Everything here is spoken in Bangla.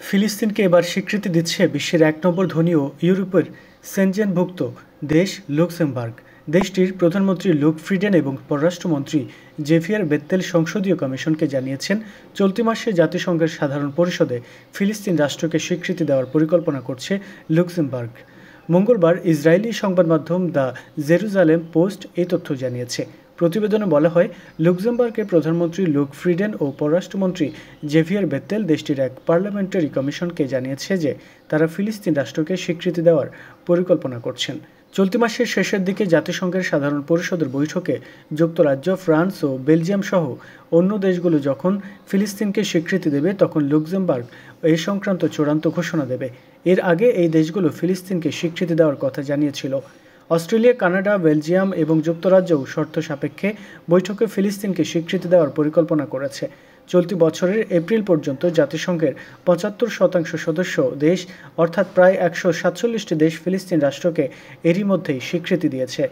ফিলিস্তিনকে এবার স্বীকৃতি দিচ্ছে বিশ্বের ১ নম্বর ধনী ও ইউরোপের সেনজেনভুক্ত দেশ লুক্সেমবার্গ। দেশটির প্রধানমন্ত্রী লুক ফ্রিডেন এবং পররাষ্ট্রমন্ত্রী জেভিয়ার বেত্তেল সংসদীয় কমিশনকে জানিয়েছেন, চলতি মাসে জাতিসংঘের সাধারণ পরিষদে ফিলিস্তিন রাষ্ট্রকে স্বীকৃতি দেওয়ার পরিকল্পনা করছে লুক্সেমবার্গ। মঙ্গলবার ইসরায়েলি সংবাদ মাধ্যম দ্য জেরুজালেম পোস্ট এই তথ্য জানিয়েছে। প্রতিবেদনে বলা হয়, লুক্সেমবার্গের প্রধানমন্ত্রী লুক ফ্রিডেন ও পররাষ্ট্রমন্ত্রী জেভিয়ার বেত্তেল দেশটির এক পার্লামেন্টারি কমিশনকে জানিয়েছে যে তারা ফিলিস্তিন রাষ্ট্রকে স্বীকৃতি দেওয়ার পরিকল্পনা করছেন। চলতি মাসের শেষের দিকে জাতিসংঘের সাধারণ পরিষদের বৈঠকে যুক্তরাজ্য, ফ্রান্স ও বেলজিয়াম সহ অন্য দেশগুলো যখন ফিলিস্তিনকে স্বীকৃতি দেবে, তখন লুক্সেমবার্গ এই সংক্রান্ত চূড়ান্ত ঘোষণা দেবে। এর আগে এই দেশগুলো ফিলিস্তিনকে স্বীকৃতি দেওয়ার কথা জানিয়েছিল। অস্ট্রেলিয়া, কানাডা, বেলজিয়াম এবং যুক্তরাজ্যও শর্ত সাপেক্ষে বৈঠকে ফিলিস্তিনকে স্বীকৃতি দেওয়ার পরিকল্পনা করেছে। চলতি বছরের এপ্রিল পর্যন্ত জাতিসংঘের ৭৫% সদস্য দেশ অর্থাৎ প্রায় ১৪৭টি দেশ ফিলিস্তিন রাষ্ট্রকে এরই মধ্যেই স্বীকৃতি দিয়েছে।